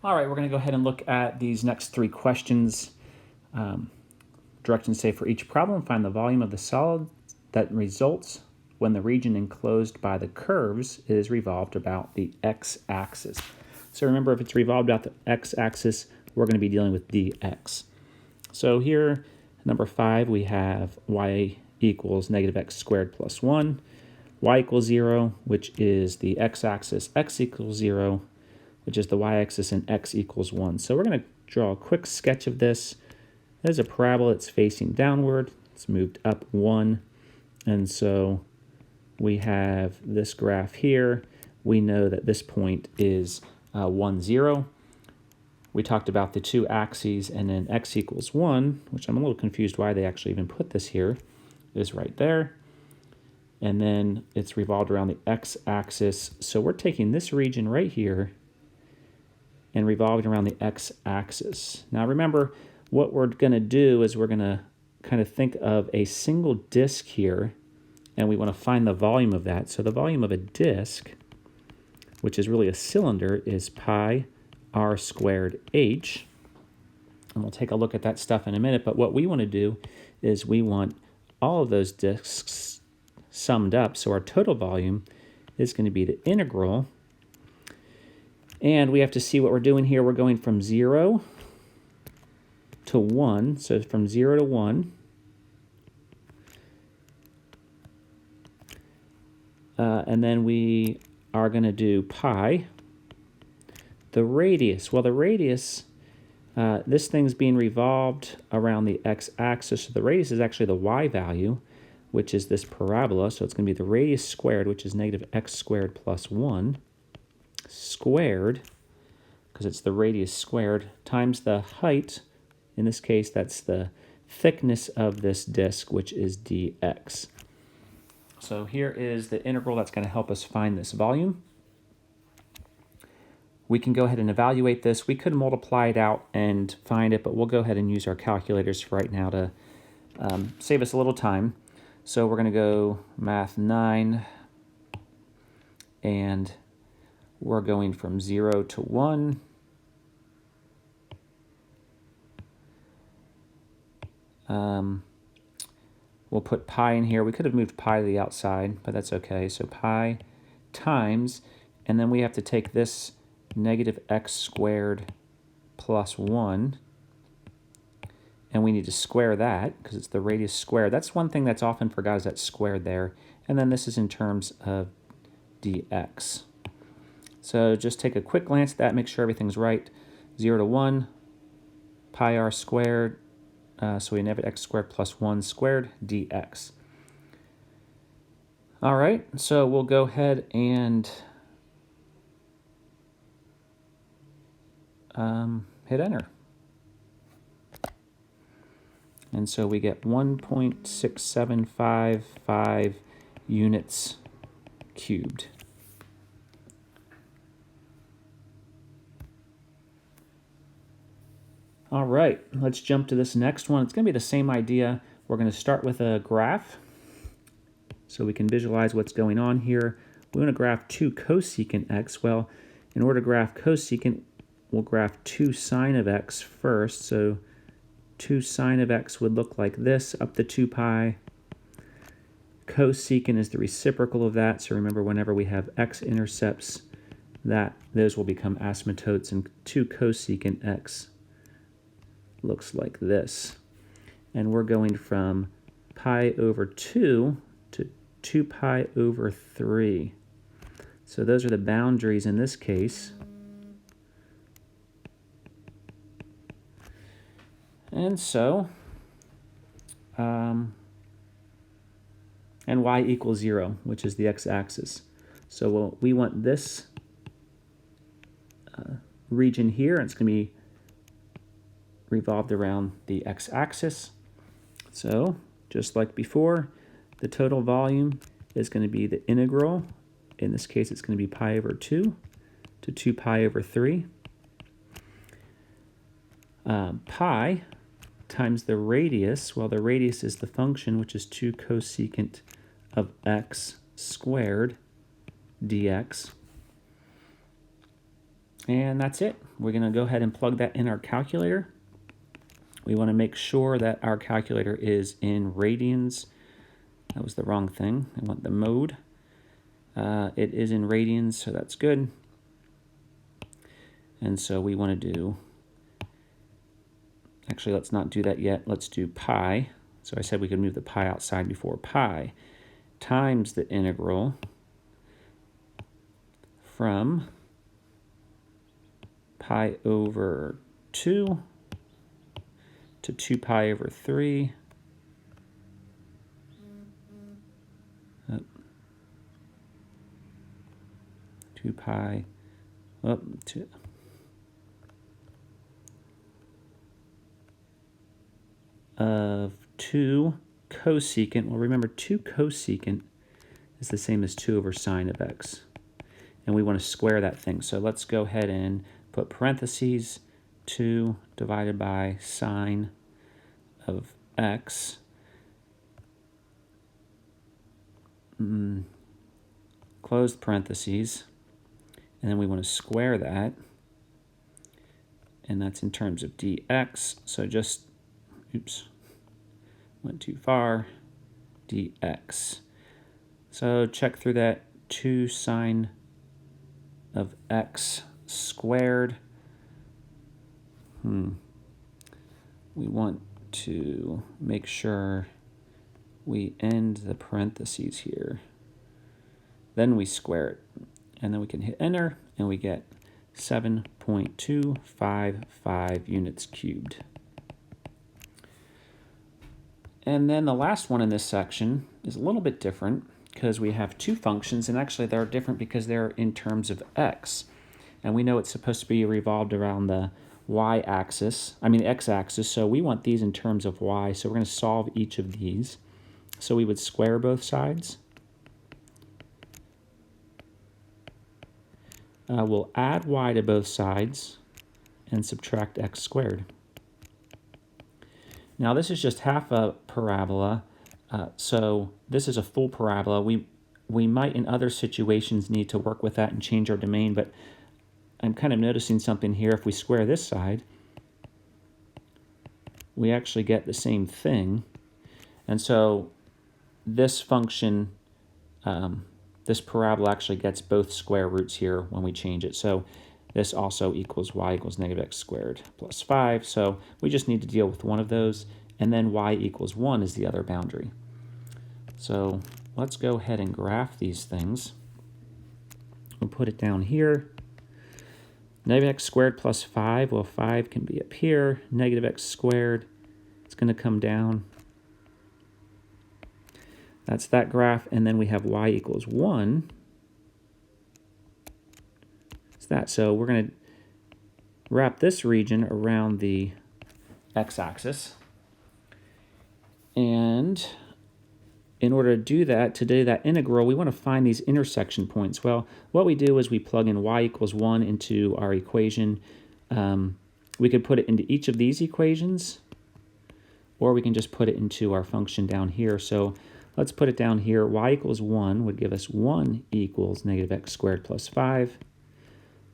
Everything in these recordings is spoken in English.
All right, we're going to go ahead and look at these next three questions. Directions say for each problem, find the volume of the solid that results when the region enclosed by the curves is revolved about the x-axis. So remember, if it's revolved about the x-axis, we're going to be dealing with dx. So here, number 5, we have y equals negative x squared plus 1, y equals 0, which is the x-axis, x equals 0, which is the y-axis, and x equals 1. So we're going to draw a quick sketch of this. There's a parabola, it's facing downward, it's moved up 1, and so we have this graph here. We know that this point is 1, 0. We talked about the two axes, and then x equals 1, which I'm a little confused why they actually even put this here, is right there. And then it's revolved around the x-axis. So we're taking this region right here and revolving around the x-axis. Now remember, what we're going to do is we're going to kind of think of a single disk here, and we want to find the volume of that. So the volume of a disk, which is really a cylinder, is pi r squared h. And we'll take a look at that stuff in a minute, but what we want to do is we want all of those disks summed up. So our total volume is going to be the integral. And we have to see what we're doing here. We're going from 0 to 1. So from 0 to 1. And then we are going to do pi. The radius. Well, the radius, this thing's being revolved around the x-axis. So the radius is actually the y value, which is this parabola. So it's going to be the radius squared, which is negative x squared plus 1, squared, because it's the radius squared, times the height. In this case, that's the thickness of this disk, which is dx. So here is the integral that's going to help us find this volume. We can go ahead and evaluate this. We could multiply it out and find it, but we'll go ahead and use our calculators for right now to save us a little time. So we're going to go math 9, and we're going from 0 to 1. We'll put pi in here. We could have moved pi to the outside, but that's okay. So pi times, and then we have to take this negative x squared plus 1, and we need to square that because it's the radius squared. That's one thing that's often forgot, is that squared there. And then this is in terms of dx. So just take a quick glance at that, make sure everything's right. 0 to 1, pi r squared, so we have x squared plus 1 squared dx. All right, so we'll go ahead and hit enter. And so we get 1.6755 units cubed. All right, let's jump to this next one. It's going to be the same idea. We're going to start with a graph so we can visualize what's going on here. We want to graph 2 cosecant x. Well, in order to graph cosecant, we'll graph 2 sine of x first. So 2 sine of x would look like this, up to 2 pi. Cosecant is the reciprocal of that. So remember, whenever we have x-intercepts, those will become asymptotes, and 2 cosecant x looks like this. And we're going from pi over 2 to 2 pi over 3. So those are the boundaries in this case. And so, and y equals 0, which is the x-axis. So we want this region here, and it's going to be revolved around the x-axis. So just like before, the total volume is going to be the integral. In this case, it's going to be pi over 2 to 2 pi over 3. Pi times the radius. Well, the radius is the function, which is 2 cosecant of x squared dx. And that's it. We're going to go ahead and plug that in our calculator. We want to make sure that our calculator is in radians. That was the wrong thing. I want the mode. It is in radians, so that's good. And so we want to do, actually let's not do that yet. Let's do pi. So I said we could move the pi outside before pi times the integral from pi over 2 to 2 pi over 3 2 pi up to of 2 cosecant. Well, remember 2 cosecant is the same as 2 over sine of x. And we want to square that thing. So let's go ahead and put parentheses 2 divided by sine of x. Close the parentheses. And then we want to square that. And that's in terms of dx. So just, oops, went too far, dx. So check through that, 2 sine of x squared. We want to make sure we end the parentheses here. Then we square it. And then we can hit enter, and we get 7.255 units cubed. And then the last one in this section is a little bit different because we have 2 functions, and actually they're different because they're in terms of x. And we know it's supposed to be revolved around the y-axis, the x-axis, so we want these in terms of y, so we're going to solve each of these. So we would square both sides. We'll add y to both sides and subtract x squared. Now this is just half a parabola, so this is a full parabola. We might in other situations need to work with that and change our domain, but I'm kind of noticing something here. If we square this side, we actually get the same thing. And so this function, this parabola actually gets both square roots here when we change it. So this also equals y equals negative x squared plus 5. So we just need to deal with one of those. And then y equals 1 is the other boundary. So let's go ahead and graph these things. We'll put it down here. Negative x squared plus 5, well, 5 can be up here. Negative x squared, it's going to come down. That's that graph, and then we have y equals 1. It's that. So we're going to wrap this region around the x-axis. And in order to do that integral, we want to find these intersection points. Well, what we do is we plug in y equals 1 into our equation. We could put it into each of these equations, or we can just put it into our function down here. So let's put it down here. Y equals 1 would give us 1 equals negative x squared plus 5.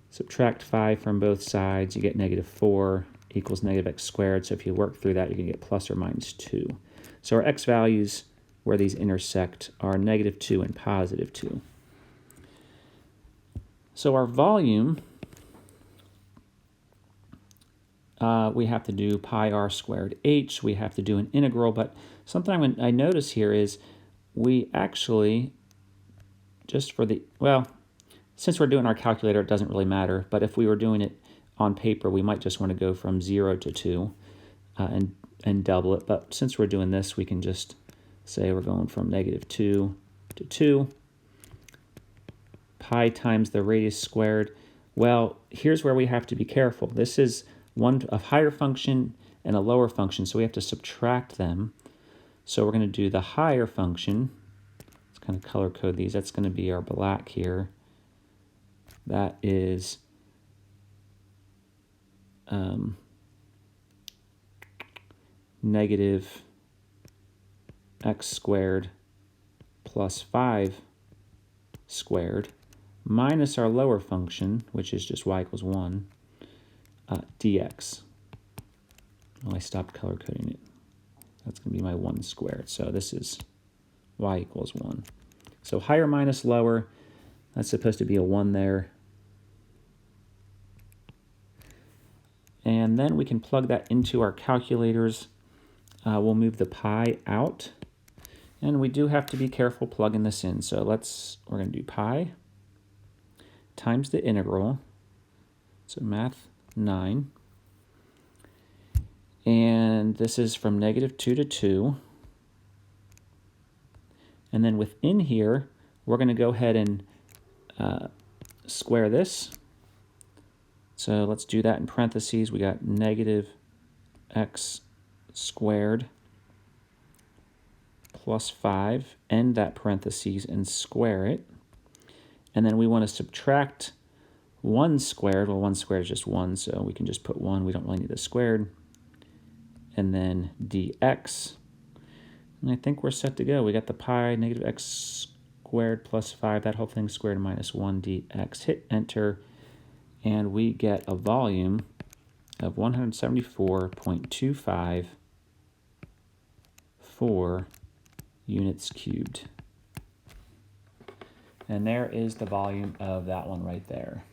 Subtract 5 from both sides, you get negative 4 equals negative x squared. So if you work through that, you can get plus or minus 2. So our x values where these intersect are negative 2 and positive 2. So our volume, we have to do pi r squared h. We have to do an integral, but something I notice here is we actually, just for the, well, since we're doing our calculator, it doesn't really matter, but if we were doing it on paper, we might just want to go from 0 to 2 and double it. But since we're doing this, we can just say we're going from negative 2 to 2. Pi times the radius squared. Well, here's where we have to be careful. This is a higher function and a lower function, so we have to subtract them. So we're going to do the higher function. Let's kind of color code these. That's going to be our black here. That is negative x squared plus 5 squared minus our lower function, which is just y equals 1, dx. Oh, I stopped color coding it. That's going to be my 1 squared. So this is y equals 1. So higher minus lower, that's supposed to be a 1 there. And then we can plug that into our calculators. We'll move the pi out. And we do have to be careful plugging this in. So we're going to do pi times the integral. So math 9. And this is from -2 to 2. And then within here, we're going to go ahead and square this. So let's do that in parentheses. We got negative x squared plus 5, end that parentheses and square it. And then we want to subtract 1 squared. Well, 1 squared is just 1, so we can just put 1. We don't really need the squared. And then dx. And I think we're set to go. We got the pi, negative x squared plus 5, that whole thing squared minus 1 dx. Hit enter, and we get a volume of 174.254 units cubed. And there is the volume of that one right there.